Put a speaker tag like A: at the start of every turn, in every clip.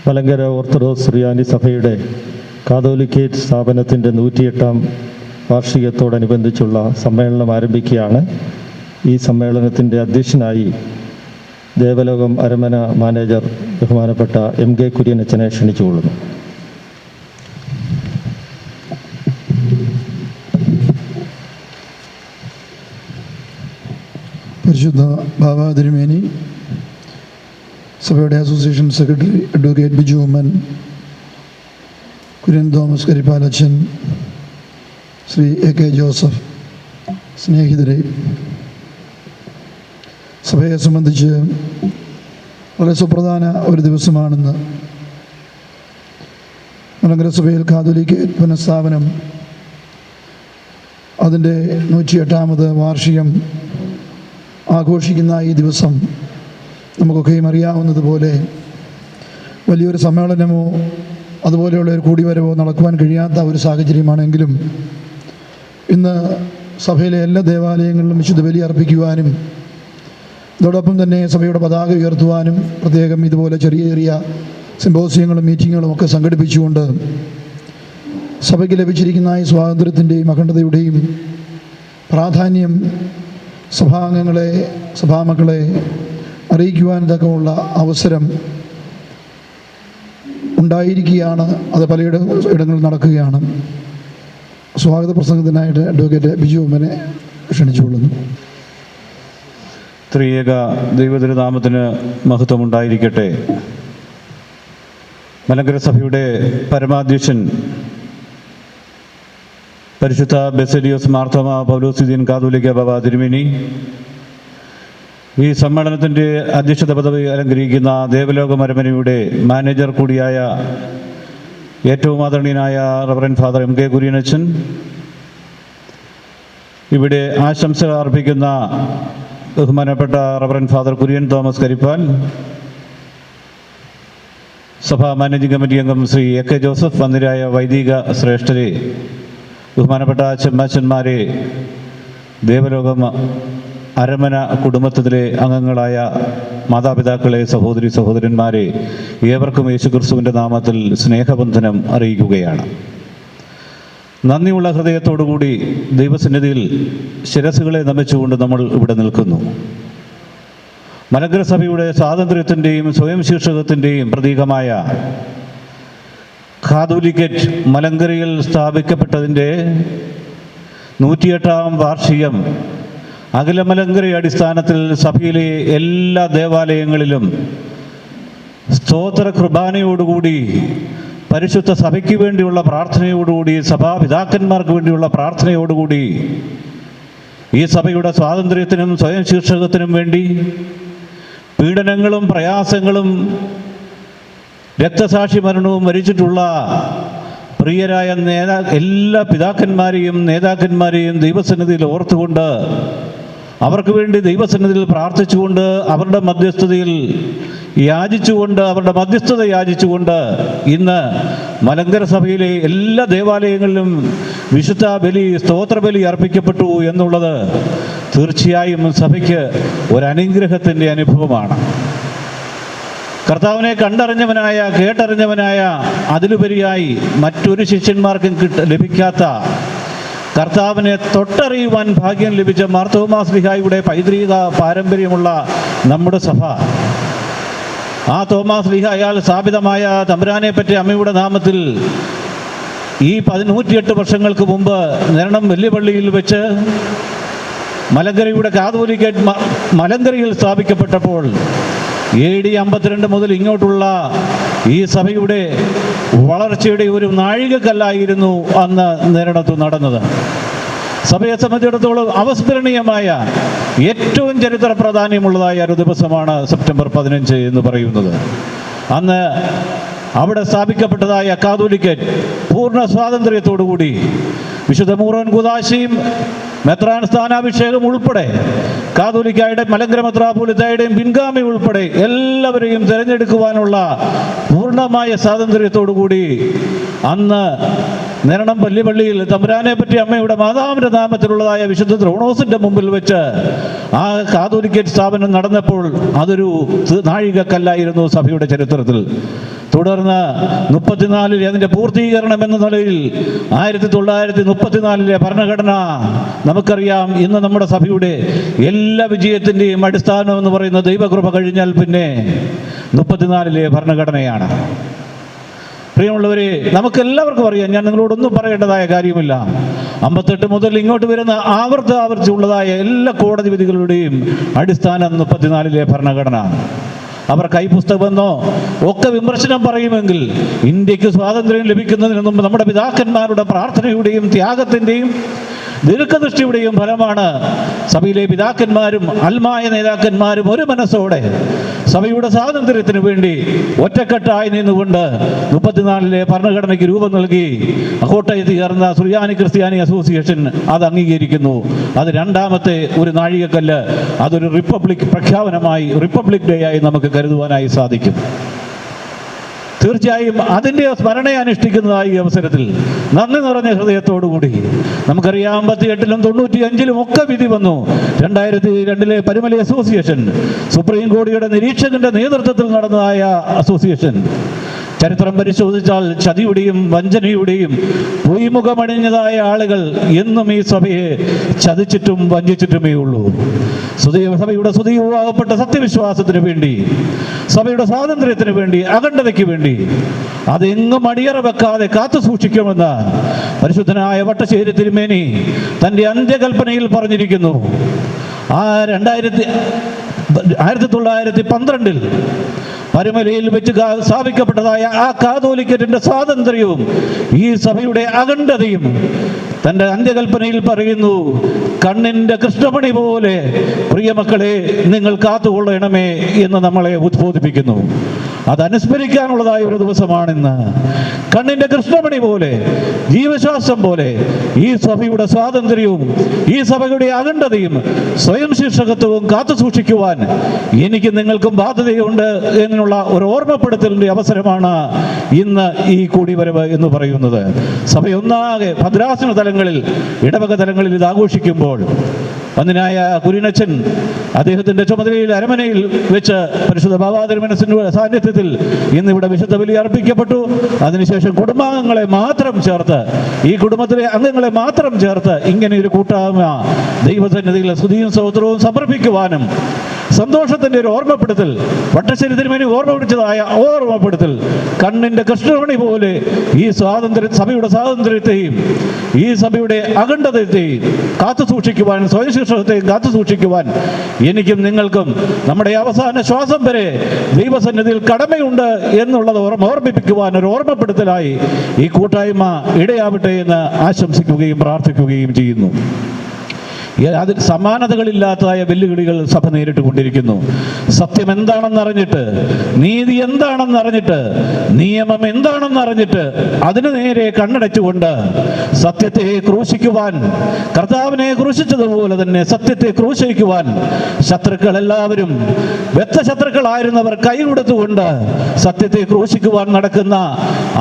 A: Malankara orthodox സുറിയാനി സഭയുടെ catholicate സ്ഥാപനത്തിൻ്റെ 108-ാം വാർഷികത്തോടനുബന്ധിച്ചുള്ള സമ്മേളനം ആരംഭിക്കുകയാണ്. ഈ സമ്മേളനത്തിൻ്റെ അധ്യക്ഷനായി ദേവലോകം അരമന മാനേജർ ബഹുമാനപ്പെട്ട MK കുര്യനച്ചനെ ക്ഷണിച്ചുകൊള്ളുന്നു.
B: പരിശുദ്ധ ബാബാ തിരുമേനി, സഭയുടെ association secretary advocate Biju Oommen, Kurian Thomas കരിപ്പാലച്ചൻ, ശ്രീ AK ജോസഫ്, സ്നേഹിതരെ, സഭയെ സംബന്ധിച്ച് വളരെ സുപ്രധാന ഒരു ദിവസമാണെന്ന്. മലങ്കര സഭയിൽ കാതോലിക്കേറ്റ് പുനഃസ്ഥാപനം അതിൻ്റെ 108-ാമത് വാർഷികം ആഘോഷിക്കുന്ന ഈ ദിവസം നമുക്കൊക്കെയും അറിയാവുന്നതുപോലെ വലിയൊരു സമ്മേളനമോ അതുപോലെയുള്ള ഒരു കൂടിവരവോ നടക്കുവാൻ കഴിയാത്ത ഒരു സാഹചര്യമാണെങ്കിലും ഇന്ന് സഭയിലെ എല്ലാ ദേവാലയങ്ങളിലും വിശുദ്ധ ബലി അർപ്പിക്കുവാനും അതോടൊപ്പം തന്നെ സഭയുടെ പതാക ഉയർത്തുവാനും പ്രത്യേകം ഇതുപോലെ ചെറിയ ചെറിയ സിമ്പോസിയങ്ങളും മീറ്റിങ്ങുകളും ഒക്കെ സംഘടിപ്പിച്ചുകൊണ്ട് സഭയ്ക്ക് ലഭിച്ചിരിക്കുന്ന ഈ സ്വാതന്ത്ര്യത്തിൻ്റെയും അഖണ്ഡതയുടെയും പ്രാധാന്യം സഭാംഗങ്ങളെ, സഭാമക്കളെ അറിയിക്കുവാൻ തക്കമുള്ള അവസരം ഉണ്ടായിരിക്കുകയാണ്. അത് പലയിടങ്ങളിൽ നടക്കുകയാണ്. സ്വാഗത പ്രസംഗത്തിനായിട്ട് അഡ്വക്കേറ്റ് ബിജു ഉമ്മനെ ക്ഷണിച്ചുകൊള്ളുന്നു.
C: ത്രിയേക ദൈവതിരുനാമത്തിന് മഹത്വമുണ്ടായിരിക്കട്ടെ. മലങ്കര സഭയുടെ പരമാധ്യക്ഷൻ പരിശുദ്ധ ബെസേലിയോസ് മാർത്തോമ പൗലോസ് കാതോലിക്ക ബാബാ തിരുമേനി, ഈ സമ്മേളനത്തിൻ്റെ അധ്യക്ഷത പദവി അലങ്കരിക്കുന്ന ദേവലോകം അരമനയുടെ മാനേജർ കൂടിയായ ഏറ്റവും ആദരണീയനായ റവറൻഡ് ഫാദർ MK കുര്യനച്ചൻ, ഇവിടെ ആശംസകൾ അർപ്പിക്കുന്ന ബഹുമാനപ്പെട്ട reverend father Kurian Thomas Karippal, സഭാ മാനേജിംഗ് കമ്മിറ്റി അംഗം ശ്രീ AK ജോസഫ്, വന്ദിരായ വൈദിക ശ്രേഷ്ഠരെ, ബഹുമാനപ്പെട്ട ചെമ്മാച്ചന്മാരെ, ദേവലോകം അരമന കുടുംബത്തിലെ അംഗങ്ങളായ മാതാപിതാക്കളെ, സഹോദരി സഹോദരന്മാരെ, ഏവർക്കും യേശുക്രിസ്തുവിൻ്റെ നാമത്തിൽ സ്നേഹബന്ധനം അറിയിക്കുകയാണ്. നന്ദിയുള്ള ഹൃദയത്തോടുകൂടി ദൈവസന്നിധിയിൽ ശിരസ്സുകളെ നമിച്ചുകൊണ്ട് നമ്മൾ ഇവിടെ നിൽക്കുന്നു. മലങ്കര സഭയുടെ സ്വാതന്ത്ര്യത്തിൻ്റെയും സ്വയം ശീർഷകത്തിൻ്റെയും പ്രതീകമായ കാതോലിക്കേറ്റ് മലങ്കരയിൽ സ്ഥാപിക്കപ്പെട്ടതിൻ്റെ 108-ാം വാർഷികം അഖില മലങ്കര അടിസ്ഥാനത്തിൽ സഭയിലെ എല്ലാ ദേവാലയങ്ങളിലും സ്തോത്ര കുർബാനയോടുകൂടി, പരിശുദ്ധ സഭയ്ക്ക് വേണ്ടിയുള്ള പ്രാർത്ഥനയോടുകൂടി, സഭാപിതാക്കന്മാർക്ക് വേണ്ടിയുള്ള പ്രാർത്ഥനയോടുകൂടി ഈ സഭയുടെ സ്വാതന്ത്ര്യത്തിനും സ്വയം ശീർഷകത്തിനും വേണ്ടി പീഡനങ്ങളും പ്രയാസങ്ങളും രക്തസാക്ഷി മരണവും വരിച്ചിട്ടുള്ള പ്രിയരായ എല്ലാ പിതാക്കന്മാരെയും നേതാക്കന്മാരെയും ദൈവസന്നിധിയിൽ ഓർത്തുകൊണ്ട്, അവർക്ക് വേണ്ടി ദൈവസന്നിധിയിൽ പ്രാർത്ഥിച്ചുകൊണ്ട്, അവരുടെ മധ്യസ്ഥത യാചിച്ചുകൊണ്ട് ഇന്ന് മലങ്കര സഭയിലെ എല്ലാ ദേവാലയങ്ങളിലും വിശുദ്ധ ബലി, സ്തോത്രബലി അർപ്പിക്കപ്പെട്ടു എന്നുള്ളത് തീർച്ചയായും സഭയ്ക്ക് ഒരനുഗ്രഹത്തിൻ്റെ അനുഭവമാണ്. കർത്താവിനെ കണ്ടറിഞ്ഞവനായ, കേട്ടറിഞ്ഞവനായ, അതിലുപരിയായി മറ്റൊരു ശിഷ്യന്മാർക്കും ലഭിക്കാത്ത കർത്താവിനെ തൊട്ടറിയുവാൻ ഭാഗ്യം ലഭിച്ച മാർത്തോമാ ശ്ലീഹായുടെ പൈതൃക പാരമ്പര്യമുള്ള നമ്മുടെ സഭ, ആ തോമാ ശ്ലീഹ അയാൾ സ്ഥാപിതമായ തമ്പുരാനെ പറ്റി അമ്മയുടെ നാമത്തിൽ ഈ 108 വർഷങ്ങൾക്ക് മുമ്പ് നിരണം വലിയ പള്ളിയിൽ വെച്ച് മലങ്കരയുടെ കാതോലിക്കേറ്റ് മലങ്കരയിൽ സ്ഥാപിക്കപ്പെട്ടപ്പോൾ AD 52 മുതൽ ഇങ്ങോട്ടുള്ള ഈ സഭയുടെ വളർച്ചയുടെ ഒരു നാഴികക്കല്ലായിരുന്നു അന്ന് നേരിടത്ത് നടന്നത്. സഭയെ സംബന്ധിച്ചിടത്തോളം അവസ്മരണീയമായ, ഏറ്റവും ചരിത്ര പ്രാധാന്യമുള്ളതായ ഒരു ദിവസമാണ് സെപ്റ്റംബർ 15 എന്ന് പറയുന്നത്. അന്ന് അവിടെ സ്ഥാപിക്കപ്പെട്ടതായ കാതോലിക്കേറ്റ് പൂർണ്ണ സ്വാതന്ത്ര്യത്തോടുകൂടി വിശുദ്ധ മൂറോൻ കുദാശയും മെത്രാൻ സ്ഥാനാഭിഷേകം ഉൾപ്പെടെ കാതോലിക്കായുടെ മലങ്കര മെത്രാപ്പോലിത്തായുടെയും പിൻഗാമി ഉൾപ്പെടെ എല്ലാവരെയും തിരഞ്ഞെടുക്കുവാനുള്ള പൂർണ്ണമായ സ്വാതന്ത്ര്യത്തോടുകൂടി അന്ന് നേരണം പള്ളിയിൽ തമ്പുരാനെ പറ്റി അമ്മയുടെ മാതാവിൻ്റെ നാമത്തിലുള്ളതായ വിശുദ്ധ ദ്രോണോസിൻ്റെ മുമ്പിൽ വെച്ച് ആ കാതോലിക്കേറ്റ് സ്ഥാപനം നടന്നപ്പോൾ അതൊരു നാഴികക്കല്ലായിരുന്നു സഭയുടെ ചരിത്രത്തിൽ. തുടർന്ന് 34 അതിൻ്റെ പൂർത്തീകരണം എന്ന നിലയിൽ 1934 ഭരണഘടന നമുക്കറിയാം. ഇന്ന് നമ്മുടെ സഭയുടെ എല്ലാ വിജയത്തിൻ്റെയും അടിസ്ഥാനം എന്ന് പറയുന്ന ദൈവകൃപ കഴിഞ്ഞാൽ പിന്നെ 34 ഭരണഘടനയാണ്. പ്രിയമുള്ളവരെ, നമുക്കെല്ലാവർക്കും അറിയാം, ഞാൻ നിങ്ങളോടൊന്നും പറയേണ്ടതായ കാര്യമില്ല. 58 മുതൽ ഇങ്ങോട്ട് വരുന്ന ആവർത്തിച്ചുള്ളതായ എല്ലാ കോടതി വിധികളുടെയും അടിസ്ഥാനം 34 ഭരണഘടന. അവർ കൈപ്പുസ്തകമെന്നോ ഒക്കെ വിമർശനം പറയുമെങ്കിൽ ഇന്ത്യക്ക് സ്വാതന്ത്ര്യം ലഭിക്കുന്നതിന് മുമ്പ് നമ്മുടെ പിതാക്കന്മാരുടെ പ്രാർത്ഥനയുടെയും ത്യാഗത്തിൻ്റെയും ദീർഘദൃഷ്ടിയുടെയും ഫലമാണ് സഭയിലെ പിതാക്കന്മാരും അൽമായ നേതാക്കന്മാരും ഒരു മനസ്സോടെ സഭയുടെ സ്വാതന്ത്ര്യത്തിന് വേണ്ടി ഒറ്റക്കെട്ടായി നിന്നുകൊണ്ട് 34 ഭരണഘടനയ്ക്ക് രൂപം നൽകി കോട്ടയത്ത് ചേർന്ന സുറിയാനി ക്രിസ്ത്യാനി അസോസിയേഷൻ അത് അംഗീകരിക്കുന്നു. അത് രണ്ടാമത്തെ ഒരു നാഴികക്കല്ല്. അതൊരു റിപ്പബ്ലിക് പ്രഖ്യാപനമായി, റിപ്പബ്ലിക് ഡേ ആയി നമുക്ക് കരുതുവാനായി സാധിക്കും. തീർച്ചയായും അതിൻ്റെ സ്മരണയെ അനുഷ്ഠിക്കുന്നതായി ഈ അവസരത്തിൽ നന്ദി നിറഞ്ഞ ഹൃദയത്തോടുകൂടി നമുക്കറിയാം 58-ലും 95-ലും ഒക്കെ വിധി വന്നു. 2002 പരുമല അസോസിയേഷൻ സുപ്രീം കോടതിയുടെ നിരീക്ഷകന്റെ നേതൃത്വത്തിൽ നടന്നതായ അസോസിയേഷൻ ചരിത്രം പരിശോധിച്ചാൽ ചതിയുടെയും വഞ്ചനയുടെയും പൊയ്മുഖമണിഞ്ഞതായ ആളുകൾ എന്നും ഈ സഭയെ ചതിച്ചിട്ടും വഞ്ചിച്ചിട്ടുമേ ഉള്ളൂ. സഭയുടെ സുദീപമാകപ്പെട്ട സത്യവിശ്വാസത്തിന് വേണ്ടി, സഭയുടെ സ്വാതന്ത്ര്യത്തിന് വേണ്ടി, അഖണ്ഡതയ്ക്ക് വേണ്ടി അതെങ്ങും അടിയറ വെക്കാതെ കാത്തു സൂക്ഷിക്കുമെന്ന് പരിശുദ്ധനായ വട്ടശ്ശേരി തിരുമേനി തൻ്റെ അന്ത്യകൽപ്പനയിൽ പറഞ്ഞിരിക്കുന്നു. 1912 പരുമലയിൽ വെച്ച് സ്ഥാപിക്കപ്പെട്ടതായ ആ കാതോലിക്കറ്റിന്റെ സ്വാതന്ത്ര്യവും ഈ സഭയുടെ അഖണ്ഡതയും തൻ്റെ അന്ത്യകൽപ്പനയിൽ പറയുന്നു. കണ്ണിൻ്റെ കൃഷ്ണമണി പോലെ പ്രിയമക്കളെ നിങ്ങൾ കാത്തുകൊള്ളണമേ എന്ന് നമ്മളെ ഉദ്ബോധിപ്പിക്കുന്നു. അതനുസ്മരിക്കാനുള്ളതായ ഒരു ദിവസമാണിന്ന്. കണ്ണിൻ്റെ കൃഷ്ണമണി പോലെ, ജീവശ്വാസം പോലെ ഈ സഭയുടെ സ്വാതന്ത്ര്യവും ഈ സഭയുടെ അഖണ്ഡതയും സ്വയം ശീർഷകത്വവും കാത്തു സൂക്ഷിക്കുവാൻ എനിക്ക് നിങ്ങൾക്കും ബാധ്യതയുണ്ട് എന്നുള്ള ഒരു ഓർമ്മപ്പെടുത്തലിൻ്റെ അവസരമാണ് ഇന്ന് ഈ കൂടിവരവ് എന്ന് പറയുന്നത്. സഭയൊന്നാകെ ഭദ്രാസന തലങ്ങളിൽ, ഇടവക തലങ്ങളിൽ ഇത് ആഘോഷിക്കുമ്പോൾ വന്ദനായ കുര്യനച്ചൻ അദ്ദേഹത്തിൻ്റെ ചുമതലയിൽ അരമനയിൽ വെച്ച് പരിശുദ്ധ ബാബാതിരുമനസിൻ്റെ സാന്നിധ്യത്തിൽ ഇന്നിവിടെ വിശുദ്ധ ബലി അർപ്പിക്കപ്പെട്ടു. അതിനുശേഷം കുടുംബാംഗങ്ങളെ മാത്രം ചേർത്ത്, ഈ കുടുംബത്തിലെ അംഗങ്ങളെ മാത്രം ചേർത്ത് ഇങ്ങനെ ഒരു കൂട്ടായ്മ ദൈവസന്നിധിയിൽ സ്തുതിയും സ്തോത്രവും സമർപ്പിക്കുവാനും സന്തോഷത്തിൻ്റെ ഒരു ഓർമ്മപ്പെടുത്തൽ, വട്ടശ്ശേരി തിരുമേനി ഓർമ്മപ്പെടുത്തതായ ഓർമ്മപ്പെടുത്തൽ, കണ്ണിൻ്റെ കൃഷ്ണമണി പോലെ ഈ സഭയുടെ സ്വാതന്ത്ര്യത്തെയും ഈ സഭയുടെ അഖണ്ഡതയെയും കാത്തു സൂക്ഷിക്കുവാൻ, സ്വയശിക്ഷണത്തെയും കാത്തു സൂക്ഷിക്കുവാൻ എനിക്കും നിങ്ങൾക്കും നമ്മുടെ അവസാന ശ്വാസം വരെ ദൈവസന്നിധിയിൽ കടമയുണ്ട് എന്നുള്ളത് ഓർമ്മിപ്പിക്കുവാൻ ഒരു ഓർമ്മപ്പെടുത്തലായി ഈ കൂട്ടായ്മ ഇടയാവട്ടെ എന്ന് ആശംസിക്കുകയും പ്രാർത്ഥിക്കുകയും ചെയ്യുന്നു. അതിൽ സമാനതകളില്ലാത്തതായ വെല്ലുവിളികൾ സഭ നേരിട്ട് കൊണ്ടിരിക്കുന്നു. സത്യം എന്താണെന്നറിഞ്ഞിട്ട്, നീതി എന്താണെന്നറിഞ്ഞിട്ട്, നിയമം എന്താണെന്നറിഞ്ഞിട്ട് അതിനു നേരെ കണ്ണടച്ചുകൊണ്ട് സത്യത്തെ ക്രൂശിക്കുവാൻ, കർത്താവിനെ ക്രൂശിച്ചതുപോലെ തന്നെ സത്യത്തെ ക്രൂശിക്കുവാൻ ശത്രുക്കൾ എല്ലാവരും വ്യക്തശത്രുക്കളായിരുന്നവർ കൈ കൊടുത്തുകൊണ്ട് സത്യത്തെ ക്രൂശിക്കുവാൻ നടക്കുന്ന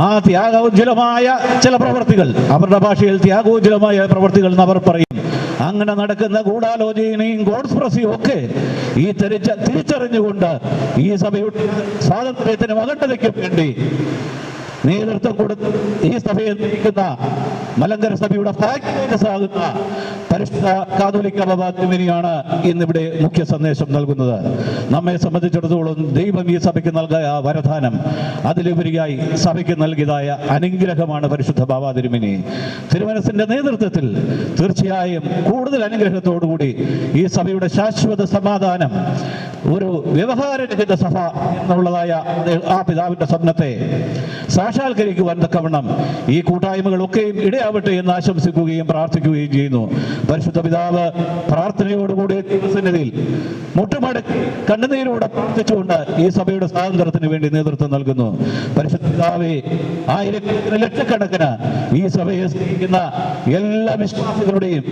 C: ആ ത്യാഗോജ്വലമായ ചില പ്രവർത്തികൾ, അവരുടെ ഭാഷയിൽ ത്യാഗോജ്വലമായ പ്രവർത്തികൾ എന്ന് അവർ പറയും. അങ്ങനെ നടക്കുന്ന ഗൂഢാലോചനയും ഗോഡ്സ്പ്രസിയും ഒക്കെ ഈ തിരിച്ചറിഞ്ഞുകൊണ്ട് ഈ സഭയുടെ സ്വാതന്ത്ര്യത്തിനും അഖണ്ഡതയ്ക്കും വേണ്ടി നേതൃത്വം കൊടുത്ത് ഈ സഭയെ നയിക്കുന്ന മലങ്കര സഭയുടെ ഭാഗ്യസാകുന്ന പരിശുദ്ധ കാതോലിക്ക ബാബാ തിരുമേനിയാണ് ഇന്നിവിടെ മുഖ്യ സന്ദേശം നൽകുന്നത്. നമ്മെ സംബന്ധിച്ചിടത്തോളം ദൈവം ഈ സഭയ്ക്ക് നൽകിയ വരദാനം, അതിലുപരിയായി സഭയ്ക്ക് നൽകിയതായ അനുഗ്രഹമാണ് പരിശുദ്ധ ബാബാ തിരുമേനി. തിരുമനസിന്റെ നേതൃത്വത്തിൽ തീർച്ചയായും കൂടുതൽ അനുഗ്രഹത്തോടുകൂടി ഈ സഭയുടെ ശാശ്വത സമാധാനം, ഒരു വ്യവഹാരരഹിത സഭ എന്നുള്ളതായ ആ പിതാവിന്റെ സ്വപ്നത്തെ സാക്ഷാത്കരിക്കുവാൻ തക്കവണ്ണം ഈ കൂട്ടായ്മകളൊക്കെയും ഇടയാവട്ടെ എന്ന് ആശംസിക്കുകയും പ്രാർത്ഥിക്കുകയും ചെയ്യുന്നു. പരിശുദ്ധ പിതാവ് പ്രാർത്ഥനയോടുകൂടി ദൈവസന്നിധിയിൽ മുട്ടുമടക്കി കണ്ണുനീരോടെ പ്രാർത്ഥിച്ചുകൊണ്ട് ഈ സഭയുടെ സ്വാതന്ത്ര്യത്തിന് വേണ്ടി നേതൃത്വം നൽകുന്നു. പരിശുദ്ധ പിതാവേ, ആയിരക്കണക്കിന് ലക്ഷക്കണക്കിന് ഈ സഭയെ സ്നേഹിക്കുന്ന എല്ലാ വിശ്വാസികളുടെയും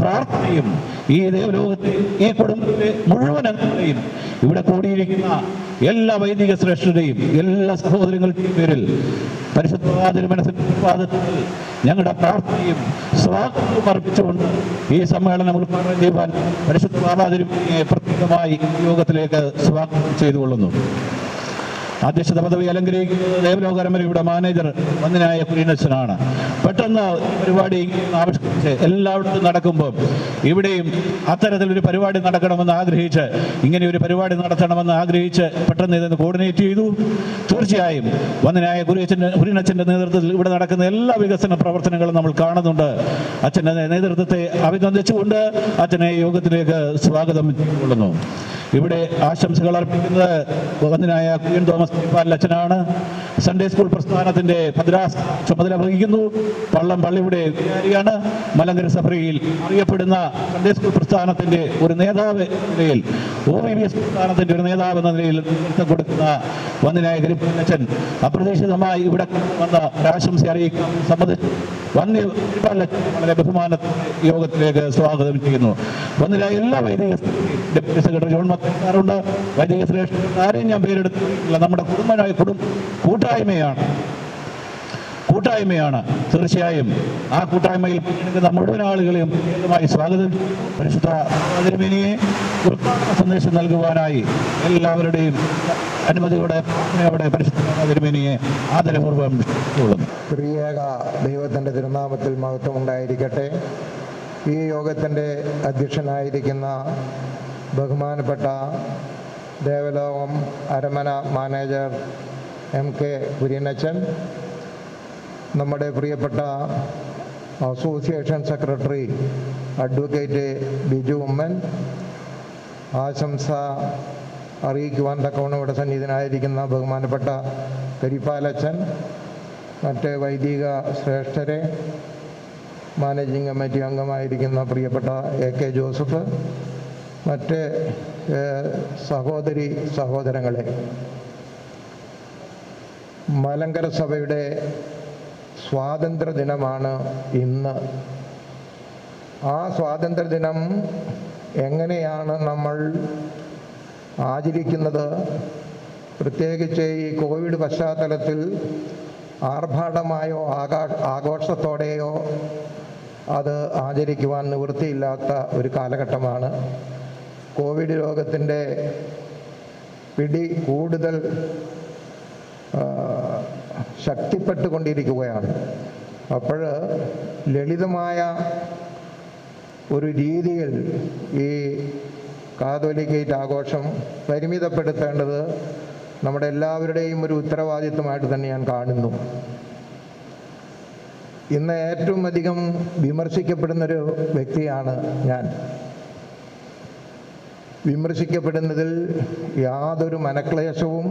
C: പ്രാർത്ഥനയും ഈ ദേവലോകത്തെ, ഈ കുടുംബത്തിലെ മുഴുവൻ അംഗങ്ങളെയും ഇവിടെ കൂടിയിരിക്കുന്ന എല്ലാ വൈദിക ശ്രേഷ്ഠരുടെയും എല്ലാ സഹോദരങ്ങളുടെയും പേരിൽ പരിശുദ്ധ തിരുമനസ്സിൽ ഞങ്ങളുടെ പ്രാർത്ഥനയും സ്വാഗതവും അർപ്പിച്ചുകൊണ്ട് ഈ സമ്മേളനം ഉദ്ഘാടനം ചെയ്യുവാൻ പരിശുദ്ധ ബാബാതിരുമേനിയെ പ്രത്യേകമായി യോഗത്തിലേക്ക് സ്വാഗതം ചെയ്തുകൊള്ളുന്നു. അധ്യക്ഷത പദവി അലങ്കരിക്കുന്നത് ദേവലോകരമരയുടെ മാനേജർ വന്ദനായ കുര്യനച്ഛനാണ്. പെട്ടെന്ന് പരിപാടി ആവിഷ്കരിച്ച് എല്ലായിടത്തും നടക്കുമ്പോൾ ഇവിടെയും അത്തരത്തിലൊരു പരിപാടി നടക്കണമെന്ന് ആഗ്രഹിച്ച് ഇങ്ങനെ ഒരു പരിപാടി നടത്തണമെന്ന് ആഗ്രഹിച്ച് പെട്ടെന്ന് ഇതിന് കോർഡിനേറ്റ് ചെയ്തു. തീർച്ചയായും വന്ദനായ കുര്യനച്ഛൻ്റെ നേതൃത്വത്തിൽ ഇവിടെ നടക്കുന്ന എല്ലാ വികസന പ്രവർത്തനങ്ങളും നമ്മൾ കാണുന്നുണ്ട്. അച്ഛൻ്റെ നേതൃത്വത്തെ അഭിനന്ദിച്ചുകൊണ്ട് അച്ഛനെ യോഗത്തിലേക്ക് സ്വാഗതം ചെയ്തുകൊള്ളുന്നു. ഇവിടെ ആശംസകൾ അർപ്പിക്കുന്നത് വന്ദനായ കുര്യൻ തോമസ് അച്ഛനാണ്. സൺഡേ സ്കൂൾ പ്രസ്ഥാനത്തിന്റെ ഭദ്രാസ് ചുമതല വഹിക്കുന്നു. പള്ളം പള്ളിയുടെ വികാരിയാണ്. മലങ്കര സഭയിൽ അറിയപ്പെടുന്ന സൺഡേ സ്കൂൾ പ്രസ്ഥാനത്തിന്റെ ഒരു നേതാവ് എന്ന നിലയിൽ, OVBS പ്രസ്ഥാനത്തിന്റെ ഒരു നേതാവ് എന്ന നിലയിൽ നേതൃത്വം കൊടുക്കുന്ന വന്ദനായ കരിപ്പാലച്ചൻ അപ്രതീക്ഷിതമായി ഇവിടെ വന്ന ഒരാശംസ അറിയിക്കാൻ സമ്മതിച്ചു. കരിപ്പാലച്ചൻ വളരെ ബഹുമാനത്തോടെ യോഗത്തിലേക്ക് സ്വാഗതം ചെയ്യുന്നു. വന്ദനായ എല്ലാ വൈദിക ഡെപ്യൂട്ടി സെക്രട്ടറി ജോൺ മക്കാറുണ്ട്. വൈദിക ശ്രേഷ്ഠ ആരെയും ഞാൻ പേരെടുത്തില്ല. നമ്മുടെ കൂട്ടായ്മയാണ്. തീർച്ചയായും ആ കൂട്ടായ്മയിൽ പങ്കെടുക്കുന്ന മുഴുവൻ ആളുകളെയും പ്രത്യേകമായി സ്വാഗതം. പരിശുദ്ധ തിരുമേനിയെ സന്ദേശം നൽകുവാനായി എല്ലാവരുടെയും അനുമതിയോടെ പ്രാർത്ഥനയോടെ പരിശുദ്ധ തിരുമേനിയെ ആദരപൂർവ്വം കൊള്ളുന്നു.
D: ത്രിയേക ദൈവത്തിൻ്റെ തിരുനാമത്തിൽ മഹത്വം ഉണ്ടായിരിക്കട്ടെ. ഈ യോഗത്തിൻ്റെ അധ്യക്ഷനായിരിക്കുന്ന ബഹുമാനപ്പെട്ട ദേവലോകം അരമന മാനേജർ MK കുര്യനച്ഛൻ, നമ്മുടെ പ്രിയപ്പെട്ട association secretary advocate Biju Oommen, ആശംസ അറിയിക്കുവാൻ തക്കവണ്ണം ഇവിടെ സന്നിഹിതനായിരിക്കുന്ന ബഹുമാനപ്പെട്ട കരിപ്പാലച്ചൻ, മറ്റ് വൈദിക ശ്രേഷ്ഠരെ, മാനേജിംഗ് കമ്മിറ്റി അംഗമായിരിക്കുന്ന പ്രിയപ്പെട്ട AK ജോസഫ്, മറ്റ് സഹോദരങ്ങളെ, മലങ്കര സഭയുടെ സ്വാതന്ത്ര്യ ദിനമാണ് ഇന്ന്. ആ സ്വാതന്ത്ര്യ ദിനം എങ്ങനെയാണ് നമ്മൾ ആചരിക്കുന്നത്? പ്രത്യേകിച്ച് ഈ കോവിഡ് പശ്ചാത്തലത്തിൽ ആർഭാടമായോ ആഘോഷത്തോടെയോ അത് ആചരിക്കുവാൻ നിവൃത്തിയില്ലാത്ത ഒരു കാലഘട്ടമാണ്. കോവിഡ് രോഗത്തിൻ്റെ പിടി കൂടുതൽ ശക്തിപ്പെട്ടുകൊണ്ടിരിക്കുകയാണ്. അപ്പോൾ ലളിതമായ ഒരു രീതിയിൽ ഈ കാതോലിക്കേറ്റ് ആഘോഷം പരിമിതപ്പെടുത്തേണ്ടത് നമ്മുടെ എല്ലാവരുടെയും ഒരു ഉത്തരവാദിത്വമായിട്ട് തന്നെ ഞാൻ കാണുന്നു. ഇന്ന് ഏറ്റവും അധികം വിമർശിക്കപ്പെടുന്നൊരു വ്യക്തിയാണ് ഞാൻ. വിമർശിക്കപ്പെടുന്നതിൽ യാതൊരു മനക്ലേശവും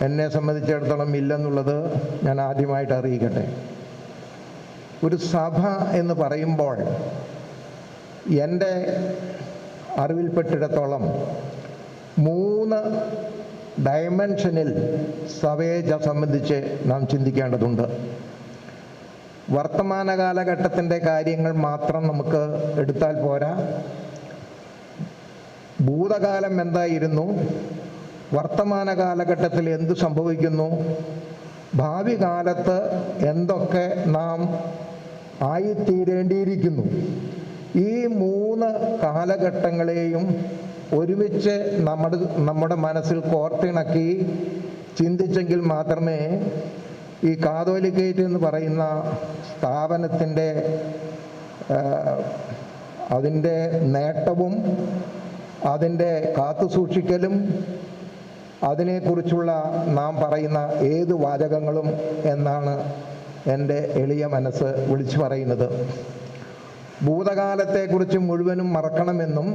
D: എന്നെ സംബന്ധിച്ചിടത്തോളം ഇല്ലെന്നുള്ളത് ഞാൻ ആദ്യമായിട്ട് അറിയിക്കട്ടെ. ഒരു സഭ എന്ന് പറയുമ്പോൾ എൻ്റെ അറിവിൽപ്പെട്ടിടത്തോളം 3 ഡയമെൻഷനിൽ സഭയെ സംബന്ധിച്ച് നാം ചിന്തിക്കേണ്ടതുണ്ട്. വർത്തമാന കാലഘട്ടത്തിൻ്റെ കാര്യങ്ങൾ മാത്രം നമുക്ക് എടുത്താൽ പോരാ. ഭൂതകാലം എന്തായിരുന്നു, വർത്തമാന കാലഘട്ടത്തിൽ എന്ത് സംഭവിക്കുന്നു, ഭാവി കാലത്ത് എന്തൊക്കെ നാം ആയിത്തീരേണ്ടിയിരിക്കുന്നു, ഈ 3 കാലഘട്ടങ്ങളെയും ഒരുമിച്ച് നമ്മുടെ മനസ്സിൽ കോർത്തിണക്കി ചിന്തിച്ചെങ്കിൽ മാത്രമേ ഈ കാതോലിക്കേറ്റ് എന്ന് പറയുന്ന സ്ഥാപനത്തിൻ്റെ അതിൻ്റെ നേട്ടവും അതിൻ്റെ കാത്തുസൂക്ഷിക്കലും അതിനെക്കുറിച്ചുള്ള നാം പറയുന്ന ഏത് വാചകങ്ങളും എന്നാണ് എൻ്റെ എളിയ മനസ്സ് വിളിച്ചു പറയുന്നത്. ഭൂതകാലത്തെക്കുറിച്ച് മുഴുവനും മറക്കണമെന്നും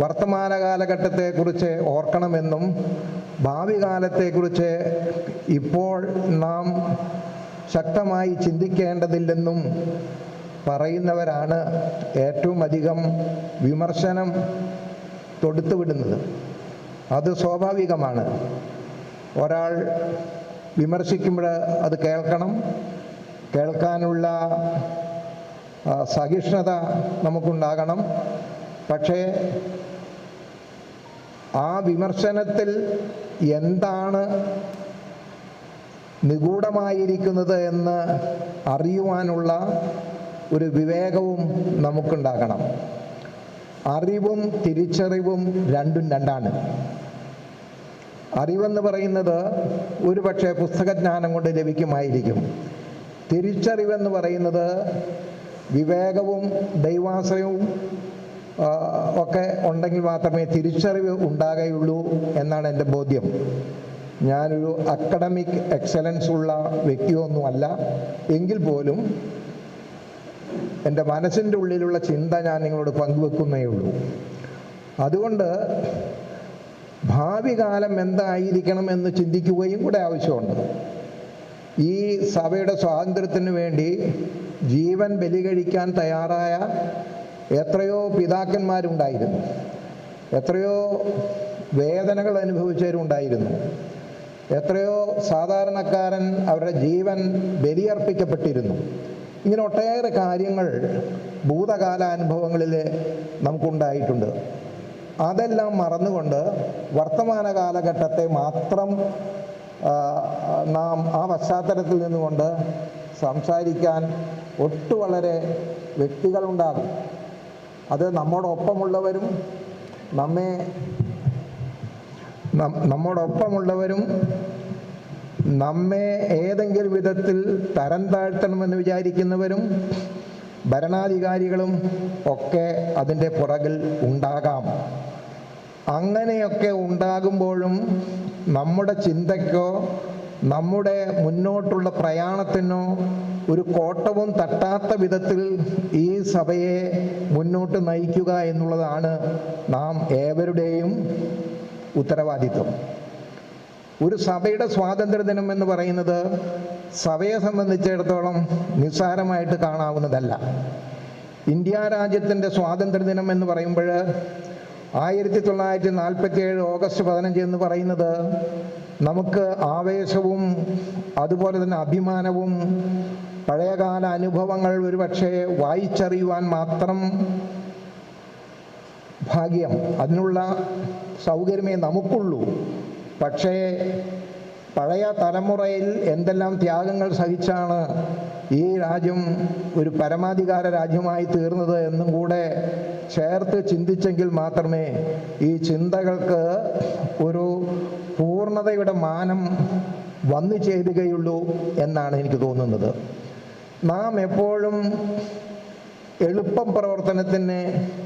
D: വർത്തമാന കാലഘട്ടത്തെക്കുറിച്ച് ഓർക്കണമെന്നും ഭാവി കാലത്തെക്കുറിച്ച് ഇപ്പോൾ നാം ശക്തമായി ചിന്തിക്കേണ്ടതില്ലെന്നും പറയുന്നവരാണ് ഏറ്റവും അധികം വിമർശനം തൊടുത്തുവിടുന്നത്. അത് സ്വാഭാവികമാണ്. ഒരാൾ വിമർശിക്കുമ്പോൾ അത് കേൾക്കണം. കേൾക്കാനുള്ള സഹിഷ്ണുത നമുക്കുണ്ടാകണം. പക്ഷേ ആ വിമർശനത്തിൽ എന്താണ് നിഗൂഢമായിരിക്കുന്നത് എന്ന് അറിയുവാനുള്ള ഒരു വിവേകവും നമുക്കുണ്ടാകണം. അറിവും തിരിച്ചറിവും രണ്ടും രണ്ടാണ്. അറിവെന്ന് പറയുന്നത് ഒരുപക്ഷെ പുസ്തകജ്ഞാനം കൊണ്ട് ലഭിക്കുമായിരിക്കും. തിരിച്ചറിവെന്ന് പറയുന്നത് വിവേകവും ദൈവാശ്രയവും ഒക്കെ ഉണ്ടെങ്കിൽ മാത്രമേ തിരിച്ചറിവ് ഉണ്ടാകുകയുള്ളൂ എന്നാണ് എൻ്റെ ബോധ്യം. ഞാനൊരു അക്കാഡമിക് എക്സലൻസ് ഉള്ള വ്യക്തിയൊന്നുമല്ല, എങ്കിൽ പോലും എൻ്റെ മനസ്സിൻ്റെ ഉള്ളിലുള്ള ചിന്ത ഞാൻ നിങ്ങളോട് പങ്കുവെക്കുന്നേ ഉള്ളൂ. അതുകൊണ്ട് ഭാവി കാലം എന്തായിരിക്കണം എന്ന് ചിന്തിക്കുകയും കൂടെ ആവശ്യമുണ്ട്. ഈ സഭയുടെ സ്വാതന്ത്ര്യത്തിന് വേണ്ടി ജീവൻ ബലി കഴിക്കാൻ തയ്യാറായ എത്രയോ പിതാക്കന്മാരുണ്ടായിരുന്നു, എത്രയോ വേദനകൾ അനുഭവിച്ചവരുണ്ടായിരുന്നു, എത്രയോ സാധാരണക്കാരൻ അവരുടെ ജീവൻ ബലിയർപ്പിക്കപ്പെട്ടിരുന്നു. ഇങ്ങനെ ഒട്ടേറെ കാര്യങ്ങൾ ഭൂതകാല അനുഭവങ്ങളിൽ നമുക്കുണ്ടായിട്ടുണ്ട്. അതെല്ലാം മറന്നുകൊണ്ട് വർത്തമാന കാലഘട്ടത്തെ മാത്രം നാം ആ പശ്ചാത്തലത്തിൽ നിന്നുകൊണ്ട് സംസാരിക്കാൻ വളരെ വ്യക്തികളുണ്ടാകും. അത് നമ്മോടൊപ്പമുള്ളവരും നമ്മോടൊപ്പമുള്ളവരും നമ്മെ ഏതെങ്കിലും വിധത്തിൽ തരം താഴ്ത്തണമെന്ന് വിചാരിക്കുന്നവരും ഭരണാധികാരികളും ഒക്കെ അതിൻ്റെ പുറകിൽ ഉണ്ടാകാം. അങ്ങനെയൊക്കെ ഉണ്ടാകുമ്പോഴും നമ്മുടെ ചിന്തയ്ക്കോ നമ്മുടെ മുന്നോട്ടുള്ള പ്രയാണത്തിനോ ഒരു കോട്ടവും തട്ടാത്ത വിധത്തിൽ ഈ സഭയെ മുന്നോട്ട് നയിക്കുക എന്നുള്ളതാണ് നാം ഏവരുടെയും ഉത്തരവാദിത്വം. ഒരു സഭയുടെ സ്വാതന്ത്ര്യ ദിനം എന്ന് പറയുന്നത് സഭയെ സംബന്ധിച്ചിടത്തോളം നിസ്സാരമായിട്ട് കാണാവുന്നതല്ല. ഇന്ത്യ രാജ്യത്തിൻ്റെ സ്വാതന്ത്ര്യ ദിനം എന്ന് പറയുമ്പോൾ 1947 ഓഗസ്റ്റ് 15 എന്ന് പറയുന്നത് നമുക്ക് ആവേശവും അതുപോലെ തന്നെ അഭിമാനവും പഴയകാല അനുഭവങ്ങൾ ഒരുപക്ഷെ വായിച്ചറിയുവാൻ മാത്രം ഭാഗ്യം, അതിനുള്ള സൗകര്യമേ നമുക്കുള്ളൂ. പക്ഷേ പഴയ തലമുറയിൽ എന്തെല്ലാം ത്യാഗങ്ങൾ സഹിച്ചാണ് ഈ രാജ്യം ഒരു പരമാധികാര രാജ്യമായി തീർന്നത് എന്നും കൂടെ ചേർത്ത് ചിന്തിച്ചെങ്കിൽ മാത്രമേ ഈ ചിന്തകൾക്ക് ഒരു പൂർണ്ണതയുടെ മാനം വന്നു ചേരുകയുള്ളൂ എന്നാണ് എനിക്ക് തോന്നുന്നത്. നാം എപ്പോഴും എളുപ്പം പ്രവർത്തനത്തിന്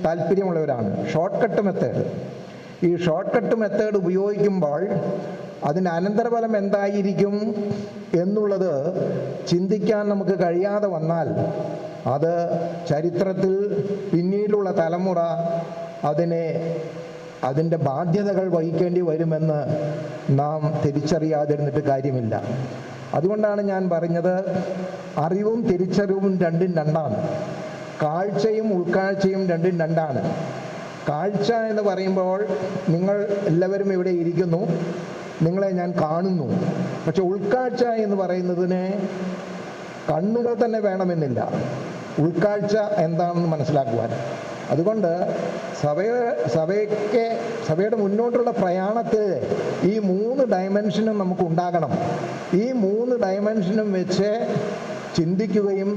D: താല്പര്യമുള്ളവരാണ്, ഷോർട്ട് കട്ട് മെത്തേഡ്. ഈ ഷോർട്ട് കട്ട് മെത്തേഡ് ഉപയോഗിക്കുമ്പോൾ അതിൻ്റെ അനന്തരഫലം എന്തായിരിക്കും എന്നുള്ളത് ചിന്തിക്കാൻ നമുക്ക് കഴിയാതെ വന്നാൽ അത് ചരിത്രത്തിൽ പിന്നീടുള്ള തലമുറ അതിൻ്റെ ബാധ്യതകൾ വഹിക്കേണ്ടി വരുമെന്ന് നാം തിരിച്ചറിയാതിരുന്നിട്ട് കാര്യമില്ല. അതുകൊണ്ടാണ് ഞാൻ പറഞ്ഞത്, അറിവും തിരിച്ചറിവും രണ്ടും രണ്ടാണ്. കാഴ്ചയും ഉൾക്കാഴ്ചയും രണ്ടും രണ്ടാണ്. കാഴ്ച എന്ന് പറയുമ്പോൾ നിങ്ങൾ എല്ലാവരും ഇവിടെ ഇരിക്കുന്നു, നിങ്ങളെ ഞാൻ കാണുന്നു. പക്ഷെ ഉൾക്കാഴ്ച എന്ന് പറയുന്നതിന് കണ്ണുകൾ തന്നെ വേണമെന്നില്ല, ഉൾക്കാഴ്ച എന്താണെന്ന് മനസ്സിലാക്കുവാൻ. അതുകൊണ്ട് സഭയുടെ മുന്നോട്ടുള്ള പ്രയാണത്തിൽ ഈ 3 ഡയമെൻഷനും നമുക്ക് ഉണ്ടാകണം. ഈ 3 ഡയമെൻഷനും വെച്ച് ചിന്തിക്കുകയും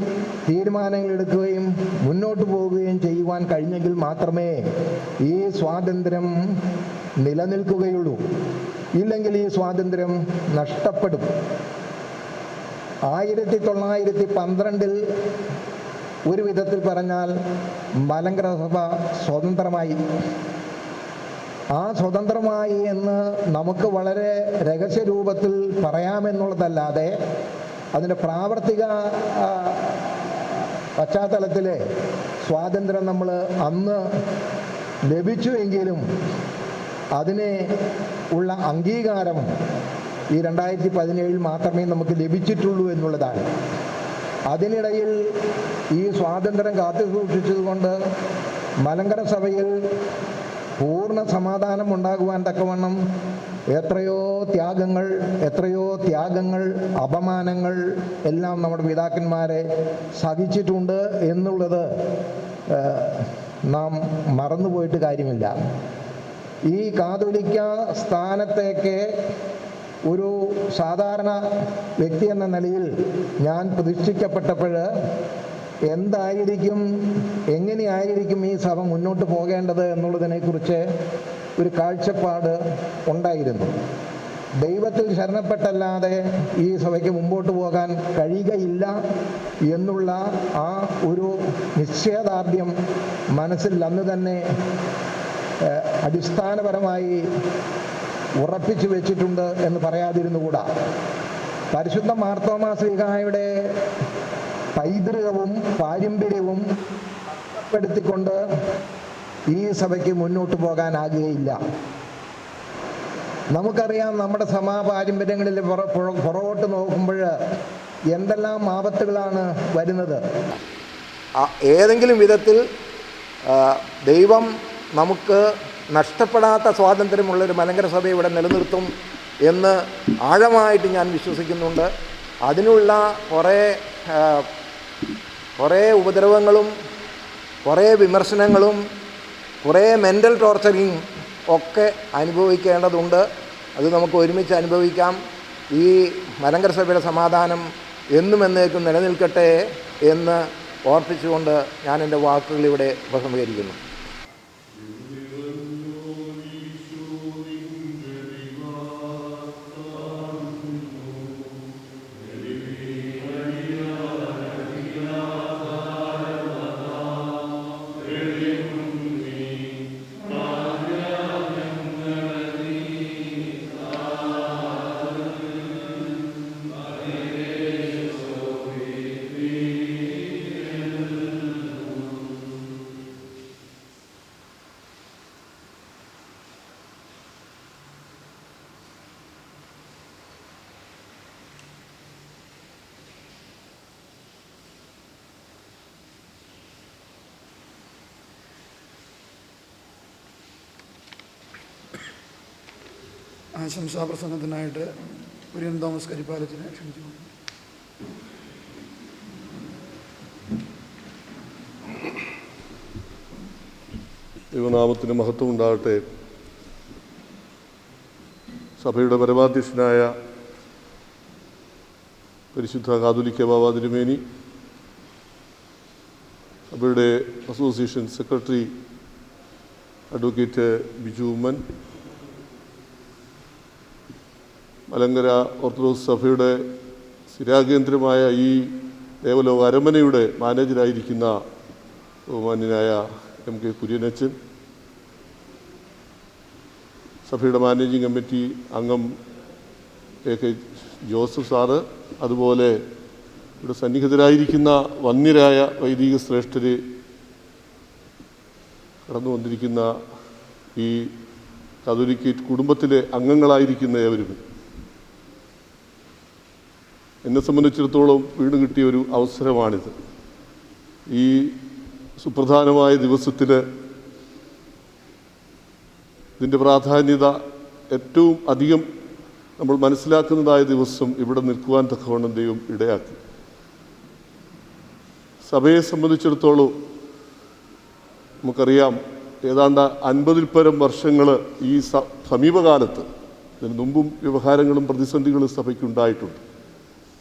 D: തീരുമാനങ്ങൾ എടുക്കുകയും മുന്നോട്ട് പോവുകയും ചെയ്യുവാൻ കഴിഞ്ഞെങ്കിൽ മാത്രമേ ഈ സ്വാതന്ത്ര്യം നിലനിൽക്കുകയുള്ളൂ. ഇല്ലെങ്കിൽ ഈ സ്വാതന്ത്ര്യം നഷ്ടപ്പെടും. 1912 ഒരു വിധത്തിൽ പറഞ്ഞാൽ മലങ്കര സഭ സ്വതന്ത്രമായി. ആ സ്വതന്ത്രമായി എന്ന് നമുക്ക് വളരെ രഹസ്യരൂപത്തിൽ പറയാമെന്നുള്ളതല്ലാതെ അതിൻ്റെ പ്രാവർത്തിക പശ്ചാത്തലത്തിലെ സ്വാതന്ത്ര്യം നമ്മൾ അന്ന് ലഭിച്ചുവെങ്കിലും അതിനെ ഉള്ള അംഗീകാരം ഈ 2017 മാത്രമേ നമുക്ക് ലഭിച്ചിട്ടുള്ളൂ എന്നുള്ളതാണ്. അതിനിടയിൽ ഈ സ്വാതന്ത്ര്യം കാത്തു സൂക്ഷിച്ചതുകൊണ്ട് മലങ്കര സഭയിൽ പൂർണ്ണ സമാധാനം ഉണ്ടാകുവാൻ തക്കവണ്ണം എത്രയോ ത്യാഗങ്ങൾ, അപമാനങ്ങൾ എല്ലാം നമ്മുടെ പിതാക്കന്മാരെ സഹിച്ചിട്ടുണ്ട് എന്നുള്ളത് നാം മറന്നുപോയിട്ട് കാര്യമില്ല. ഈ കാതോലിക്ക സ്ഥാനത്തേക്ക് ഒരു സാധാരണ വ്യക്തി എന്ന നിലയിൽ ഞാൻ പ്രതിഷ്ഠിക്കപ്പെട്ടപ്പോൾ എങ്ങനെയായിരിക്കും ഈ സഭ മുന്നോട്ട് പോകേണ്ടത് എന്നുള്ളതിനെക്കുറിച്ച് ഒരു കാഴ്ചപ്പാട് ഉണ്ടായിരുന്നു. ദൈവത്തിൽ ശരണപ്പെട്ടല്ലാതെ ഈ സഭയ്ക്ക് മുമ്പോട്ട് പോകാൻ കഴിയുകയില്ല എന്നുള്ള ആ ഒരു നിശ്ചയദാർഢ്യം മനസ്സിൽ അന്ന് തന്നെ അടിസ്ഥാനപരമായി ഉറപ്പിച്ചു വെച്ചിട്ടുണ്ട് എന്ന് പറയാതിരുന്നുകൂടാ. പരിശുദ്ധ മാർത്തോമാ ശ്ലീഹായുടെ പൈതൃകവും പാരമ്പര്യവും നഷ്ടപ്പെടുത്തിക്കൊണ്ട് ഈ സഭയ്ക്ക് മുന്നോട്ട് പോകാനാകുകയില്ല. നമുക്കറിയാം, നമ്മുടെ സഭാപാരമ്പര്യങ്ങളിൽ പുറകോട്ട് നോക്കുമ്പോൾ എന്തെല്ലാം ആപത്തുകളാണ് വരുന്നത്. ഏതെങ്കിലും വിധത്തിൽ ദൈവം നമുക്ക് നഷ്ടപ്പെടാത്ത സ്വാതന്ത്ര്യമുള്ളൊരു മലങ്കര സഭ ഇവിടെ നിലനിർത്തും എന്ന് ആഴമായിട്ട് ഞാൻ വിശ്വസിക്കുന്നുണ്ട്. അതിനുള്ള കുറേ ഉപദ്രവങ്ങളും കുറേ വിമർശനങ്ങളും കുറേ മെൻ്റൽ ടോർച്ചറിങ് ഒക്കെ അനുഭവിക്കേണ്ടതുണ്ട്. അത് നമുക്ക് ഒരുമിച്ച് അനുഭവിക്കാം. ഈ മലങ്കര സഭയുടെ സമാധാനം എന്നും എന്നേക്കും നിലനിൽക്കട്ടെ എന്ന് ഓർപ്പിച്ചുകൊണ്ട് ഞാൻ എൻ്റെ വാക്കുകൾ ഇവിടെ ഉപസംഹരിക്കുന്നു.
B: ആശംസാപ്രസംഗത്തിനായിട്ട് കുര്യൻ തോമസ് കരിപ്പാലത്തിനെ ക്ഷണിച്ചു.
E: ദൈവനാമത്തിന് മഹത്വം ഉണ്ടാകട്ടെ. സഭയുടെ പരമാധ്യക്ഷനായ പരിശുദ്ധ കാതോലിക്ക ബാബ തിരുമേനി, സഭയുടെ association secretary advocate Biju Oommen, Malankara orthodox സഭയുടെ സ്ഥിരാകേന്ദ്രമായ ഈ ദേവലോക അരമനയുടെ മാനേജരായിരിക്കുന്ന ബഹുമാന്യനായ എം കെ കുര്യനച്ചൻ, സഭയുടെ മാനേജിംഗ് കമ്മിറ്റി അംഗം എ കെ ജോസഫ് സാറ്, അതുപോലെ ഇവിടെ സന്നിഹിതരായിരിക്കുന്ന വന്യരായ വൈദിക ശ്രേഷ്ഠരെ, കടന്നു വന്നിരിക്കുന്ന ഈ കാതോലിക്കേറ്റ് കുടുംബത്തിലെ അംഗങ്ങളായിരിക്കുന്ന ഏവരും, എന്നെ സംബന്ധിച്ചിടത്തോളം വീണ് കിട്ടിയ ഒരു അവസരമാണിത്. ഈ സുപ്രധാനമായ ദിവസത്തിൽ ഇതിൻ്റെ പ്രാധാന്യത ഏറ്റവും അധികം നമ്മൾ മനസ്സിലാക്കുന്നതായ ദിവസം ഇവിടെ നിൽക്കുവാൻ തക്കവണ്ണം ദൈവം ഇടയാക്കി. സഭയെ സംബന്ധിച്ചിടത്തോളം നമുക്കറിയാം, ഏതാണ്ട് 50-ൽ പരം വർഷങ്ങൾ ഈ സമീപകാലത്ത്, ഇതിന് മുമ്പും വ്യവഹാരങ്ങളും പ്രതിസന്ധികളും സഭയ്ക്കുണ്ടായിട്ടുണ്ട്.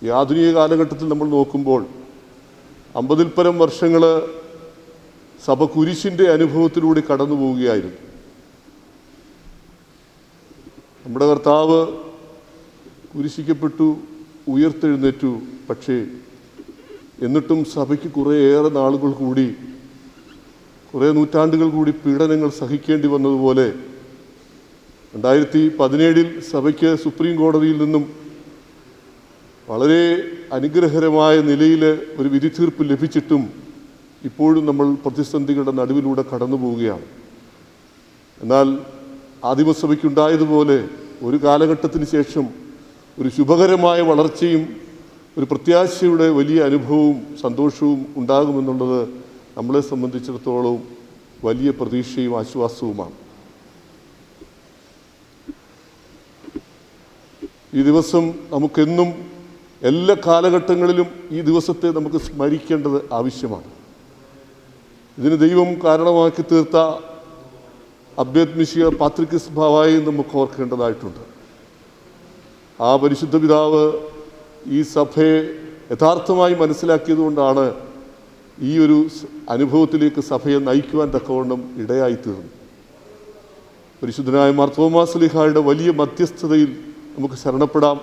E: ഈ ആധുനിക കാലഘട്ടത്തിൽ നമ്മൾ നോക്കുമ്പോൾ 50-ൽ പരം വർഷങ്ങൾ സഭ കുരിശിൻ്റെ അനുഭവത്തിലൂടെ കടന്നു പോവുകയായിരുന്നു. നമ്മുടെ കർത്താവ് കുരിശിക്കപ്പെട്ടു, ഉയർത്തെഴുന്നേറ്റു. പക്ഷേ എന്നിട്ടും സഭയ്ക്ക് കുറേയേറെ നാളുകൾ കൂടി, കുറേ നൂറ്റാണ്ടുകൾ കൂടി പീഡനങ്ങൾ സഹിക്കേണ്ടി വന്നതുപോലെ 2017 സഭയ്ക്ക് സുപ്രീം കോടതിയിൽ നിന്നും വളരെ അനുഗ്രഹകരമായ നിലയിൽ ഒരു വിധിതീർപ്പ് ലഭിച്ചിട്ടും ഇപ്പോഴും നമ്മൾ പ്രതിസന്ധികളുടെ നടുവിലൂടെ കടന്നു പോവുകയാണ്. എന്നാൽ ആദിമസഭയ്ക്കുണ്ടായതുപോലെ ഒരു കാലഘട്ടത്തിന് ശേഷം ഒരു ശുഭകരമായ വളർച്ചയും ഒരു പ്രത്യാശയുടെ വലിയ അനുഭവവും സന്തോഷവും ഉണ്ടാകുമെന്നുള്ളത് നമ്മളെ സംബന്ധിച്ചിടത്തോളം വലിയ പ്രതീക്ഷയും ആശ്വാസവുമാണ്. ഈ ദിവസം നമുക്കെന്നും എല്ലാ കാലഘട്ടങ്ങളിലും ഈ ദിവസത്തെ നമുക്ക് സ്മരിക്കേണ്ടത് ആവശ്യമാണ്. ഇതിന് ദൈവം കാരണമാക്കി തീർത്ത അബ്ബേദ്മിഷിയ പാത്രിക്കിസ് ഭാവായി നമുക്ക് ഓർക്കേണ്ടതായിട്ടുണ്ട്. ആ പരിശുദ്ധ പിതാവ് ഈ സഭയെ യഥാർത്ഥമായി മനസ്സിലാക്കിയതുകൊണ്ടാണ് ഈ ഒരു അനുഭവത്തിലേക്ക് സഭയെ നയിക്കുവാൻ തക്കവണ്ണം ഇടയായിത്തീർന്നു. പരിശുദ്ധനായ മാർ തോമാ ശ്ലീഹായുടെ വലിയ മധ്യസ്ഥതയിൽ നമുക്ക് ശരണപ്പെടാം.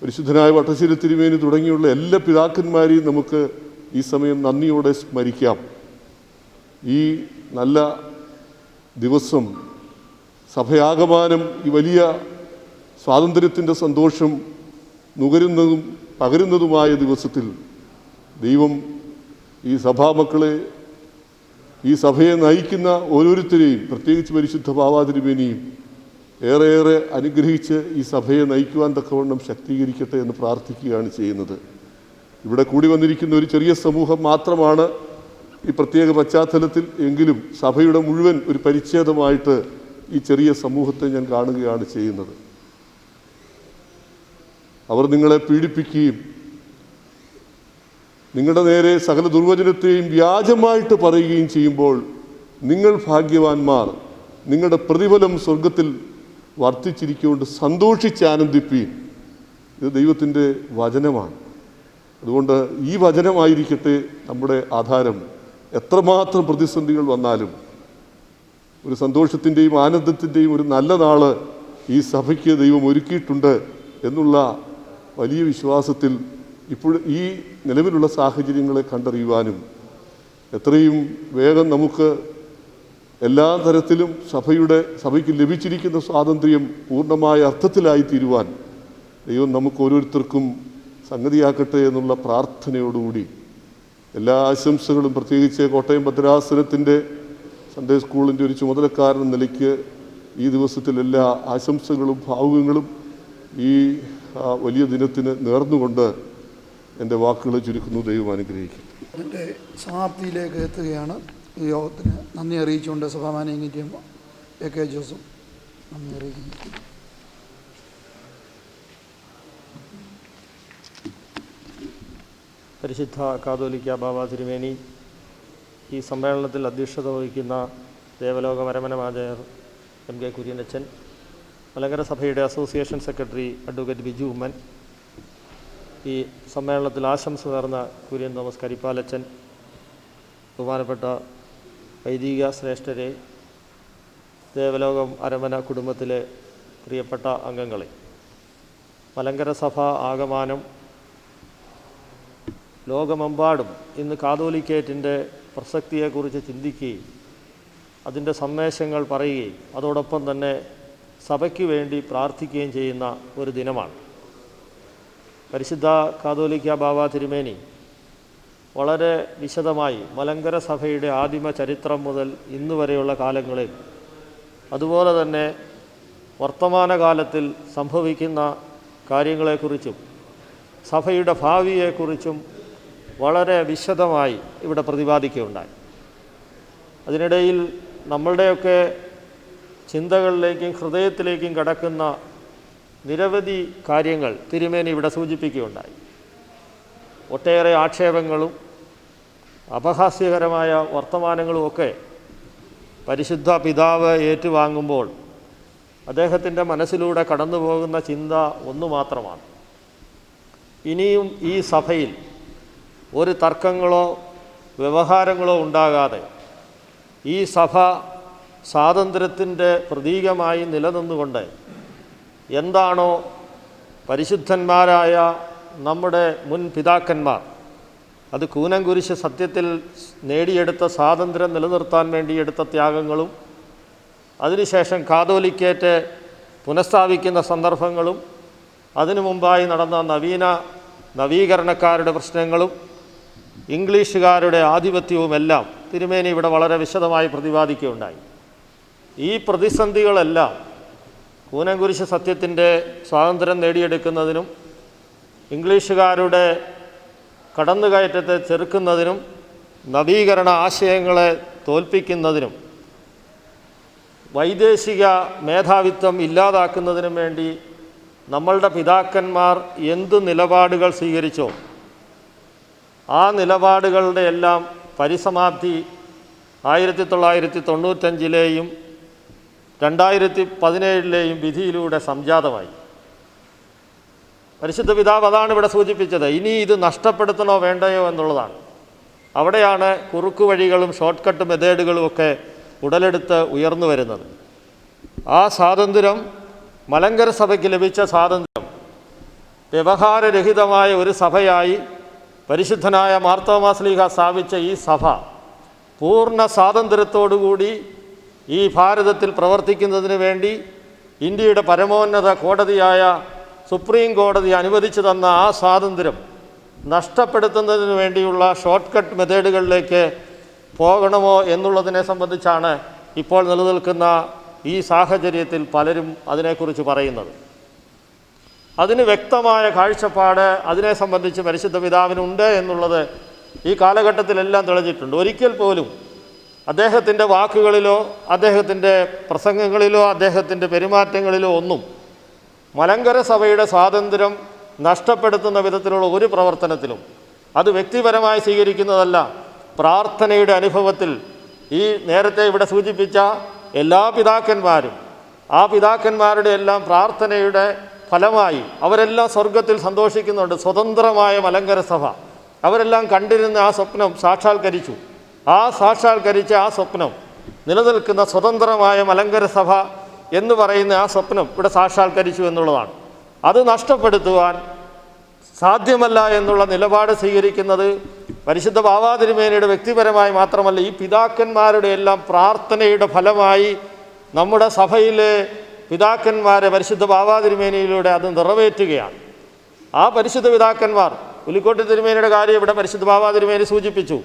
E: പരിശുദ്ധനായ വട്ടശ്ശേരി തിരുമേനി തുടങ്ങിയുള്ള എല്ലാ പിതാക്കന്മാരെയും നമുക്ക് ഈ സമയം നന്ദിയോടെ സ്മരിക്കാം. ഈ നല്ല ദിവസം സഭയാകമാനം ഈ വലിയ സ്വാതന്ത്ര്യത്തിൻ്റെ സന്തോഷം നുകരുന്നതും പകരുന്നതുമായ ദിവസത്തിൽ ദൈവം ഈ സഭാമക്കളെ, ഈ സഭയെ നയിക്കുന്ന ഓരോരുത്തരെയും, പ്രത്യേകിച്ച് പരിശുദ്ധ ബാവാ തിരുമേനിയും ഏറെയേറെ അനുഗ്രഹിച്ച് ഈ സഭയെ നയിക്കുവാൻ തക്കവണ്ണം ശക്തീകരിക്കട്ടെ എന്ന് പ്രാർത്ഥിക്കുകയാണ് ചെയ്യുന്നത്. ഇവിടെ കൂടി വന്നിരിക്കുന്ന ഒരു ചെറിയ സമൂഹം മാത്രമാണ് ഈ പ്രത്യേക പശ്ചാത്തലത്തിൽ എങ്കിലും സഭയുടെ മുഴുവൻ ഒരു പരിച്ഛേദമായിട്ട് ഈ ചെറിയ സമൂഹത്തെ ഞാൻ കാണുകയാണ് ചെയ്യുന്നത്. അവർ നിങ്ങളെ പീഡിപ്പിക്കുകയും നിങ്ങളുടെ നേരെ സകല ദുർവചനത്തെയും വ്യാജമായിട്ട് പറയുകയും ചെയ്യുമ്പോൾ നിങ്ങൾ ഭാഗ്യവാന്മാർ, നിങ്ങളുടെ പ്രതിഫലം സ്വർഗത്തിൽ വർദ്ധിച്ചിരിക്കൊണ്ട് സന്തോഷിച്ച് ആനന്ദിപ്പീൻ. ഇത് ദൈവത്തിൻ്റെ വചനമാണ്. അതുകൊണ്ട് ഈ വചനമായിരിക്കട്ടെ നമ്മുടെ ആധാരം. എത്രമാത്രം പ്രതിസന്ധികൾ വന്നാലും ഒരു സന്തോഷത്തിൻ്റെയും ആനന്ദത്തിൻ്റെയും ഒരു നല്ല നാള് ഈ സഭയ്ക്ക് ദൈവം ഒരുക്കിയിട്ടുണ്ട് എന്നുള്ള വലിയ വിശ്വാസത്തിൽ ഇപ്പോൾ ഈ നിലവിലുള്ള സാഹചര്യങ്ങളെ കണ്ടറിയുവാനും എത്രയും വേഗം നമുക്ക് എല്ലാ തരത്തിലും സഭയ്ക്ക് ലഭിച്ചിരിക്കുന്ന സ്വാതന്ത്ര്യം പൂർണ്ണമായ അർത്ഥത്തിലായിത്തീരുവാൻ ദൈവം നമുക്ക് ഓരോരുത്തർക്കും സംഗതിയാക്കട്ടെ എന്നുള്ള പ്രാർത്ഥനയോടുകൂടി എല്ലാ ആശംസകളും, പ്രത്യേകിച്ച് കോട്ടയം ഭദ്രാസനത്തിൻ്റെ സൺഡേ സ്കൂളിൻ്റെ ഒരു ചുമതലക്കാരൻ എന്ന നിലയ്ക്ക് ഈ ദിവസത്തിൽ എല്ലാ ആശംസകളും ഭാവുകങ്ങളും ഈ വലിയ ദിനത്തിന് നേർന്നുകൊണ്ട് എൻ്റെ വാക്കുകൾ ചുരുക്കുന്നു. ദൈവം അനുഗ്രഹിക്കും.
B: അതിൻ്റെ സമാപ്തിയിലേക്ക് എത്തുകയാണ്. ഈ യോഗത്തിന് നന്ദി അറിയിച്ചുകൊണ്ട് സഭാമാനേംഗിൻ്റെയും എ.കെ. ജോസും നന്ദി അറിയിക്കുന്നു.
A: പരിശുദ്ധ കാതോലിക്ക ബാബാ തിരുമേനി, ഈ സമ്മേളനത്തിൽ അധ്യക്ഷത വഹിക്കുന്ന ദേവലോക വരമനമാചാര്യർ എം.കെ. കുര്യനച്ചൻ, മലങ്കര സഭയുടെ association secretary advocate Biju Oommen, ഈ സമ്മേളനത്തിൽ ആശംസ നേർന്ന കുര്യൻ തോമസ് കരിപ്പാലച്ചൻ, ബഹുമാനപ്പെട്ട വൈദിക ശ്രേഷ്ഠരെ, ദേവലോകം അരമന കുടുംബത്തിലെ പ്രിയപ്പെട്ട അംഗങ്ങളെ, മലങ്കര സഭ ആകമാനം ലോകമെമ്പാടും ഇന്ന് കാതോലിക്കേറ്റിൻ്റെ പ്രസക്തിയെക്കുറിച്ച് ചിന്തിക്കുകയും അതിൻ്റെ സന്ദേശങ്ങൾ പറയുകയും അതോടൊപ്പം തന്നെ സഭയ്ക്ക് വേണ്ടി പ്രാർത്ഥിക്കുകയും ചെയ്യുന്ന ഒരു ദിനമാണ്. പരിശുദ്ധ കാതോലിക്ക ബാബാ തിരുമേനി വളരെ വിശദമായി മലങ്കര സഭയുടെ ആദിമ ചരിത്രം മുതൽ ഇന്ന് വരെയുള്ള കാലങ്ങളിൽ, അതുപോലെ തന്നെ വർത്തമാനകാലത്തിൽ സംഭവിക്കുന്ന കാര്യങ്ങളെക്കുറിച്ചും സഭയുടെ ഭാവിയെക്കുറിച്ചും വളരെ വിശദമായി ഇവിടെ പ്രതിപാദിക്കുകയുണ്ടായി. അതിനിടയിൽ നമ്മളുടെയൊക്കെ ചിന്തകളിലേക്കും ഹൃദയത്തിലേക്കും കടക്കുന്ന നിരവധി കാര്യങ്ങൾ തിരുമേനി ഇവിടെ സൂചിപ്പിക്കുകയുണ്ടായി. ഒട്ടേറെ ആക്ഷേപങ്ങളും അപഹാസ്യകരമായ വർത്തമാനങ്ങളുമൊക്കെ പരിശുദ്ധ പിതാവ് ഏറ്റുവാങ്ങുമ്പോൾ അദ്ദേഹത്തിൻ്റെ മനസ്സിലൂടെ കടന്നു പോകുന്ന ചിന്ത ഒന്നു മാത്രമാണ്: ഇനിയും ഈ സഭയിൽ ഒരു തർക്കങ്ങളോ വ്യവഹാരങ്ങളോ ഉണ്ടാകാതെ ഈ സഭ സ്വാതന്ത്ര്യത്തിൻ്റെ പ്രതീകമായി നിലനിന്നുകൊണ്ട് എന്താണോ പരിശുദ്ധന്മാരായ നമ്മുടെ മുൻ പിതാക്കന്മാർ അത് കൂനംകുരിശ് സത്യത്തിൽ നേടിയെടുത്ത സ്വാതന്ത്ര്യം നിലനിർത്താൻ വേണ്ടി എടുത്ത ത്യാഗങ്ങളും അതിനുശേഷം കാതോലിക്കേറ്റ് പുനഃസ്ഥാപിക്കുന്ന സന്ദർഭങ്ങളും അതിനു മുമ്പായി നടന്ന നവീകരണക്കാരുടെ പ്രശ്നങ്ങളും ഇംഗ്ലീഷുകാരുടെ ആധിപത്യവുമെല്ലാം തിരുമേനി ഇവിടെ വളരെ വിശദമായി പ്രതിപാദിക്കുകയുണ്ടായി. ഈ പ്രതിസന്ധികളെല്ലാം കൂനംകുരിശ് സത്യത്തിൻ്റെ സ്വാതന്ത്ര്യം നേടിയെടുക്കുന്നതിനും ഇംഗ്ലീഷുകാരുടെ കടന്നുകയറ്റത്തെ ചെറുക്കുന്നതിനും നവീകരണ ആശയങ്ങളെ തോൽപ്പിക്കുന്നതിനും വൈദേശിക മേധാവിത്വം ഇല്ലാതാക്കുന്നതിനും വേണ്ടി നമ്മളുടെ പിതാക്കന്മാർ എന്ത് നിലപാടുകൾ സ്വീകരിച്ചോ ആ നിലപാടുകളുടെ എല്ലാം പരിസമാപ്തി 1995 2017 വിധിയിലൂടെ സംജാതമായി. പരിശുദ്ധ പിതാവ് അതാണ് ഇവിടെ സൂചിപ്പിച്ചത്. ഇനി ഇത് നഷ്ടപ്പെടുത്തണോ വേണ്ടയോ എന്നുള്ളതാണ്. അവിടെയാണ് കുറുക്കു വഴികളും ഷോർട്ട് കട്ട് മെത്തേഡുകളും ഒക്കെ ഉടലെടുത്ത് ഉയർന്നു വരുന്നത്. ആ സ്വാതന്ത്ര്യം, മലങ്കര സഭയ്ക്ക് ലഭിച്ച സ്വാതന്ത്ര്യം, വ്യവഹാരരഹിതമായ ഒരു സഭയായി പരിശുദ്ധനായ മാർത്തോമാ ശ്ലീഹ സ്ഥാപിച്ച ഈ സഭ പൂർണ്ണ സ്വാതന്ത്ര്യത്തോടുകൂടി ഈ ഭാരതത്തിൽ പ്രവർത്തിക്കുന്നതിന് വേണ്ടി ഇന്ത്യയുടെ പരമോന്നത കോടതിയായ സുപ്രീം കോടതി അനുവദിച്ചു തന്ന ആ സ്വാതന്ത്ര്യം നഷ്ടപ്പെടുത്തുന്നതിന് വേണ്ടിയുള്ള ഷോർട്ട് കട്ട് മെത്തേഡുകളിലേക്ക് പോകണമോ എന്നുള്ളതിനെ സംബന്ധിച്ചാണ് ഇപ്പോൾ നിലനിൽക്കുന്ന ഈ സാഹചര്യത്തിൽ പലരും അതിനെക്കുറിച്ച് പറയുന്നത്. അതിന് വ്യക്തമായ കാഴ്ചപ്പാട് അതിനെ സംബന്ധിച്ച് പരിശുദ്ധ പിതാവിനുണ്ട് എന്നുള്ളത് ഈ കാലഘട്ടത്തിലെല്ലാം തെളിഞ്ഞിട്ടുണ്ട്. ഒരിക്കൽ പോലും അദ്ദേഹത്തിൻ്റെ വാക്കുകളിലോ അദ്ദേഹത്തിൻ്റെ പ്രസംഗങ്ങളിലോ അദ്ദേഹത്തിൻ്റെ പെരുമാറ്റങ്ങളിലോ ഒന്നും മലങ്കര സഭയുടെ സ്വാതന്ത്ര്യം നഷ്ടപ്പെടുത്തുന്ന വിധത്തിലുള്ള ഒരു പ്രവർത്തനത്തിലും, അത് വ്യക്തിപരമായി സ്വീകരിക്കുന്നതല്ല, പ്രാർത്ഥനയുടെ അനുഭവത്തിൽ ഈ നേരത്തെ ഇവിടെ സൂചിപ്പിച്ച എല്ലാ പിതാക്കന്മാരും, ആ പിതാക്കന്മാരുടെ എല്ലാം പ്രാർത്ഥനയുടെ ഫലമായി അവരെല്ലാം സ്വർഗത്തിൽ സന്തോഷിക്കുന്നുണ്ട്. സ്വതന്ത്രമായ മലങ്കര സഭ അവരെല്ലാം കണ്ടിരുന്ന ആ സ്വപ്നം സാക്ഷാത്കരിച്ചു. ആ സാക്ഷാത്കരിച്ച ആ സ്വപ്നം നിലനിൽക്കുന്ന സ്വതന്ത്രമായ മലങ്കര സഭ എന്ന് പറയുന്ന ആ സ്വപ്നം ഇവിടെ സാക്ഷാത്കരിച്ചു എന്നുള്ളതാണ്. അത് നഷ്ടപ്പെടുത്തുവാൻ സാധ്യമല്ല എന്നുള്ള നിലപാട് സ്വീകരിക്കുന്നത് പരിശുദ്ധ ബാവാ തിരുമേനിയുടെ വ്യക്തിപരമായി മാത്രമല്ല, ഈ പിതാക്കന്മാരുടെ എല്ലാം പ്രാർത്ഥനയുടെ ഫലമായി നമ്മുടെ സഭയിലെ പിതാക്കന്മാരെ പരിശുദ്ധ ബാവാ തിരുമേനിയിലൂടെ അത് നിറവേറ്റുകയാണ്. ആ പരിശുദ്ധ പിതാക്കന്മാർ, പുലിക്കോട്ട് തിരുമേനിയുടെ കാര്യം ഇവിടെ പരിശുദ്ധ ബാവാ തിരുമേനി സൂചിപ്പിച്ചു.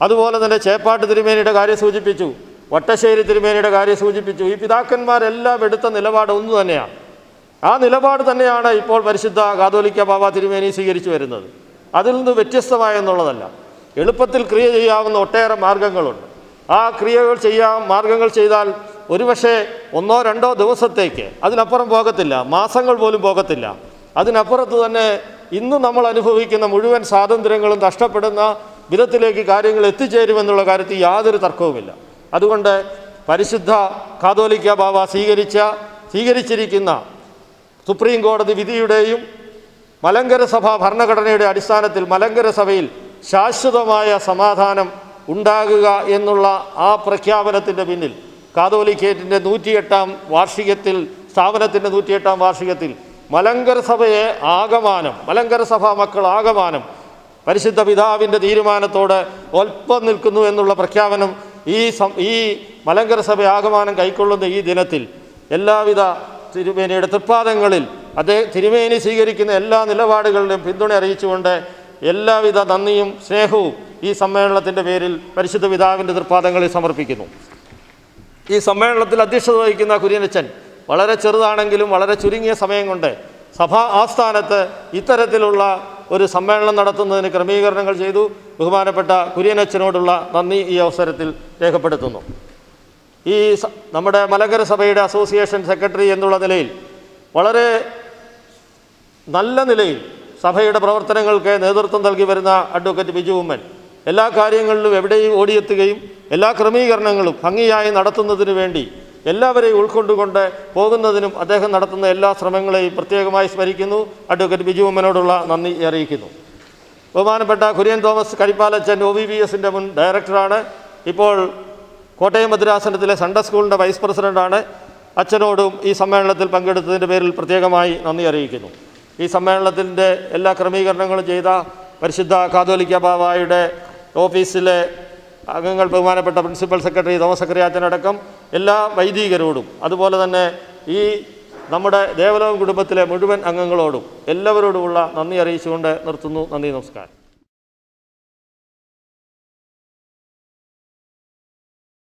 A: അതുപോലെ തന്നെ ചേപ്പാട്ട് തിരുമേനിയുടെ കാര്യം സൂചിപ്പിച്ചു, വട്ടശ്ശേരി തിരുമേനിയുടെ കാര്യം സൂചിപ്പിച്ചു. ഈ പിതാക്കന്മാരെല്ലാം എടുത്ത നിലപാട് ഒന്നു തന്നെയാണ്. ആ നിലപാട് തന്നെയാണ് ഇപ്പോൾ പരിശുദ്ധ കാതോലിക്ക ബാവാ തിരുമേനി സ്വീകരിച്ചു വരുന്നത്. അതിൽ നിന്ന് വ്യത്യസ്തമായെന്നുള്ളതല്ല. എളുപ്പത്തിൽ ക്രിയ ചെയ്യാവുന്ന ഒട്ടേറെ മാർഗങ്ങളുണ്ട്. ആ ക്രിയകൾ മാർഗങ്ങൾ ചെയ്താൽ ഒരുപക്ഷെ 1-2 ദിവസത്തേക്ക്, അതിനപ്പുറം പോകത്തില്ല, മാസങ്ങൾ പോലും പോകത്തില്ല. അതിനപ്പുറത്ത് തന്നെ ഇന്ന് നമ്മൾ അനുഭവിക്കുന്ന മുഴുവൻ സ്വാതന്ത്ര്യങ്ങളും നഷ്ടപ്പെടുന്ന വിധത്തിലേക്ക് കാര്യങ്ങൾ എത്തിച്ചേരുമെന്നുള്ള കാര്യത്തിൽ യാതൊരു തർക്കവുമില്ല. അതുകൊണ്ട് പരിശുദ്ധ കാതോലിക്ക ബാവ സ്വീകരിച്ചിരിക്കുന്ന സുപ്രീം കോടതി വിധിയുടെയും മലങ്കര സഭാ ഭരണഘടനയുടെ അടിസ്ഥാനത്തിൽ മലങ്കര സഭയിൽ ശാശ്വതമായ സമാധാനം ഉണ്ടാകുക എന്നുള്ള ആ പ്രഖ്യാപനത്തിൻ്റെ പിന്നിൽ കാതോലിക്കേറ്റിൻ്റെ 108-ാം വാർഷികത്തിൽ, സ്ഥാപനത്തിൻ്റെ 108-ാം വാർഷികത്തിൽ മലങ്കര സഭയെ ആകമാനം, മലങ്കര സഭാ മക്കൾ ആകമാനം പരിശുദ്ധ പിതാവിൻ്റെ തീരുമാനത്തോട് ഒപ്പം നിൽക്കുന്നു എന്നുള്ള പ്രഖ്യാപനം ഈ മലങ്കര സഭ ആകമാനം കൈക്കൊള്ളുന്ന ഈ ദിനത്തിൽ എല്ലാവിധ തിരുമേനിയുടെ തൃപ്പാദങ്ങളിൽ തിരുമേനി സ്വീകരിക്കുന്ന എല്ലാ നിലപാടുകളിലും പിന്തുണ അറിയിച്ചുകൊണ്ട് എല്ലാവിധ നന്ദിയും സ്നേഹവും ഈ സമ്മേളനത്തിൻ്റെ പേരിൽ പരിശുദ്ധ പിതാവിൻ്റെ തൃപ്പാദങ്ങളിൽ സമർപ്പിക്കുന്നു. ഈ സമ്മേളനത്തിൽ അധ്യക്ഷത വഹിക്കുന്ന കുര്യനച്ചൻ വളരെ ചെറുതാണെങ്കിലും വളരെ ചുരുങ്ങിയ സമയം കൊണ്ട് സഭാ ആസ്ഥാനത്ത് ഇത്തരത്തിലുള്ള ഒരു സമ്മേളനം നടത്തുന്നതിന് ക്രമീകരണങ്ങൾ ചെയ്തു. ബഹുമാനപ്പെട്ട കുര്യനച്ചനോടുള്ള നന്ദി ഈ അവസരത്തിൽ രേഖപ്പെടുത്തുന്നു. ഈ നമ്മുടെ മലങ്കര സഭയുടെ അസോസിയേഷൻ സെക്രട്ടറി എന്നുള്ള നിലയിൽ വളരെ നല്ല നിലയിൽ സഭയുടെ പ്രവർത്തനങ്ങൾക്ക് നേതൃത്വം നൽകി വരുന്ന അഡ്വക്കേറ്റ് ബിജു ഉമ്മൻ എല്ലാ കാര്യങ്ങളിലും എവിടെയും ഓടിയെത്തുകയും എല്ലാ ക്രമീകരണങ്ങളും ഭംഗിയായി നടത്തുന്നതിന് വേണ്ടി എല്ലാവരെയും ഉൾക്കൊണ്ടുകൊണ്ട് പോകുന്നതിനും അദ്ദേഹം നടത്തുന്ന എല്ലാ ശ്രമങ്ങളെയും പ്രത്യേകമായി സ്മരിക്കുന്നു. അഡ്വക്കേറ്റ് ബിജു ഉമ്മനോടുള്ള നന്ദി അറിയിക്കുന്നു. ബഹുമാനപ്പെട്ട കുര്യൻ തോമസ് കരിപ്പാലച്ചൻ OVBSൻ്റെ മുൻ ഡയറക്ടറാണ്. ഇപ്പോൾ കോട്ടയം ഭദ്രാസനത്തിലെ സൺഡേ സ്കൂളിൻ്റെ വൈസ് പ്രസിഡൻ്റാണ്. അച്ഛനോടും ഈ സമ്മേളനത്തിൽ പങ്കെടുത്തതിൻ്റെ പേരിൽ പ്രത്യേകമായി നന്ദി അറിയിക്കുന്നു. ഈ സമ്മേളനത്തിൻ്റെ എല്ലാ ക്രമീകരണങ്ങളും ചെയ്ത പരിശുദ്ധ കാതോലിക്ക ബാവായുടെ ഓഫീസിലെ അംഗങ്ങൾ, ബഹുമാനപ്പെട്ട പ്രിൻസിപ്പൽ സെക്രട്ടറി തോമസ് സക്കറിയാച്ചനടക്കം എല്ലാ വൈദികരോടും അതുപോലെ തന്നെ ഈ നമ്മുടെ ദേവലോകം കുടുംബത്തിലെ മുഴുവൻ അംഗങ്ങളോടും എല്ലാവരോടുമുള്ള നന്ദി അറിയിച്ചുകൊണ്ട് നിർത്തുന്നു. നന്ദി, നമസ്കാരം.